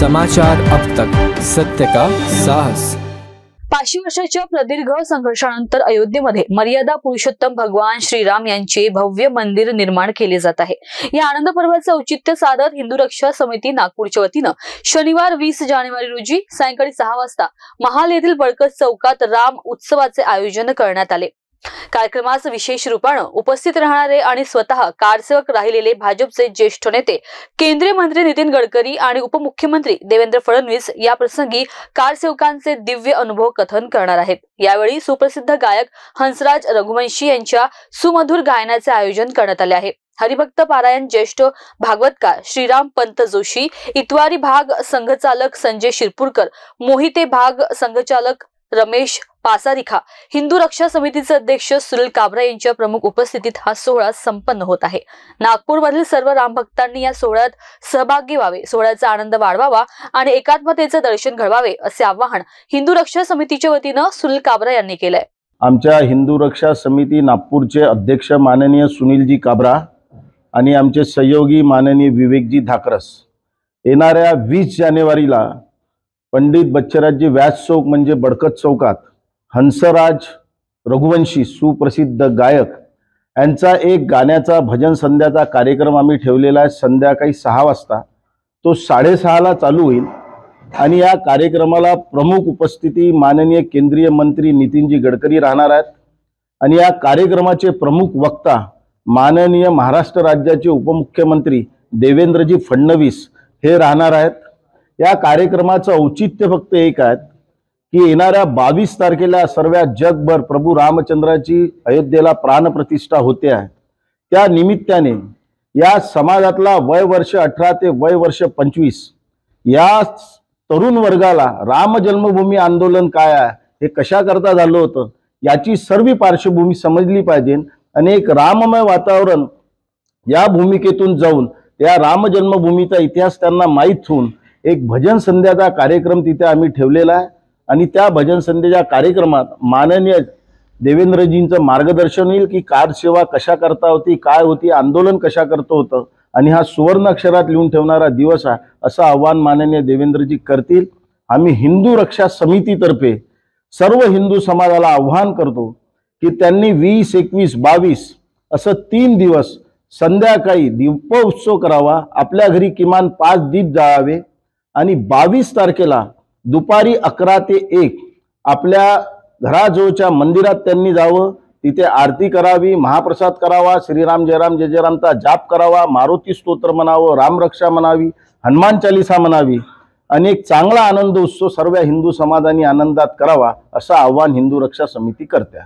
समाचार अब तक, सत्य का साहस। 500 वर्षाच्या प्रदीर्घ संघर्षानंतर अयोध्येमध्ये मर्यादा पुरुषोत्तम भगवान श्रीराम यांचे भव्य मंदिर निर्माण केले जात आहे। या आनंद पर्वाचे औचित्य साधत हिंदू रक्षा समिती नागपूरच्या वतीनं शनिवार 20 जानेवारी रोजी सायंकाळी 6 वाजता महाल येथील बळकट चौकात राम उत्सवाचे आयोजन करण्यात आले। कार्यक्रमास विशेष रूपानं उपस्थित राहणारे आणि स्वतः कारसेवक राहिलेले भाजपचे ज्येष्ठ नेते केंद्रीय मंत्री नितीन गडकरी आणि उपमुख्यमंत्री देवेंद्र फडणवीस या प्रसंगी कारसेवकांचे दिव्य अनुभव कथन करणार आहेत। यावेळी सुप्रसिद्ध गायक हंसराज रघुवंशी यांच्या सुमधुर गायनाचे आयोजन करण्यात आले आहे। हरिभक्त पारायण ज्येष्ठ भागवतकार श्रीराम पंत जोशी, इतवारी भाग संघचालक संजय शिरपूरकर, मोहिते भाग संघचालक रमेश पासारिखा, हिंदू रक्षा समितीचे अध्यक्ष सुनील काबरा यांच्या प्रमुख उपस्थितीत हा सोहळा संपन्न होत आहे। नागपूरमधील सर्व रामभक्तांनी या सोहळ्यात सहभागी व्हावे, सोहळ्याचा आनंद वाढवावा आणि एकात्मतेचे दर्शन घडवावे असे आवाहन हिंदू रक्षा समितीच्या वतीनं सुनील काबरा यांनी केलंय। आमच्या हिंदू रक्षा समिती नागपूरचे अध्यक्ष माननीय सुनीलजी काबरा आणि आमचे सहयोगी माननीय विवेकजी धाकरस येणाऱ्या 20 जानेवारीला पंडित बच्चराजजी व्यास चौक म्हणजे बळकट चौकात हंसराज रघुवंशी सुप्रसिद्ध गायक यांचा एक गाण्याचा भजन संध्याचा कार्यक्रम आम्ही ठेवलेला आहे। संध्याकाळी 6 वाजता तो 6:30 ला चालू होईल आणि या कार्यक्रमाला प्रमुख उपस्थिती माननीय केंद्रीय मंत्री नितीनजी गडकरी राहणार आहेत आणि या कार्यक्रमाचे प्रमुख वक्ता माननीय महाराष्ट्र राज्याचे उपमुख्यमंत्री देवेंद्रजी फडणवीस हे राहणार आहेत। या कार्यक्रमाचं औचित्य फक्त एक आहे की येणाऱ्या 22 तारखेला सर्व जगभर प्रभू रामचंद्राची अयोध्येला प्राणप्रतिष्ठा होते आहे। त्या निमित्ताने या समाजातला वय वर्ष 18 ते वय वर्ष 25 या तरुण वर्गाला राम जन्मभूमी आंदोलन काय आहे, हे कशा करता झालं होतं याची सर्व पार्श्वभूमी समजली पाहिजे आणि एक राममय वातावरण या भूमिकेतून जाऊन या राम जन्मभूमीचा इतिहास त्यांना माहीत होऊन एक भजन संध्याचा कार्यक्रम तिथे आम्ही ठेवलेला आहे आणि त्या भजन संध्याच्या कार्यक्रमात माननीय देवेंद्रजींचं मार्गदर्शन होईल की कार सेवा कशा करता होती, काय होती, आंदोलन कशा करतो होतं आणि हा सुवर्ण अक्षरात लिहून ठेवणारा दिवस आहे असं आव्हान माननीय देवेंद्रजी करतील। आम्ही हिंदू रक्षा समितीतर्फे सर्व हिंदू समाजाला आव्हान करतो की त्यांनी 20, 21, 22 असं 3 दिवस संध्याकाळी दीपोत्सव करावा, आपल्या घरी किमान 5 दीप जाळावे आणि 22 तारखेला दुपारी 11 ते 1 आपल्या घराजवळच्या मंदिरात त्यांनी जावं, तिथे आरती करावी, महाप्रसाद करावा, श्रीराम जय राम जय जय रामचा जाप करावा, मारुती स्तोत्र म्हणावं, रामरक्षा म्हणावी, हनुमान चालीसा म्हणावी आणि एक चांगला आनंद उत्सव सर्व हिंदू समाजाने आनंदात करावा असं आव्हान हिंदू रक्षा समिती करते।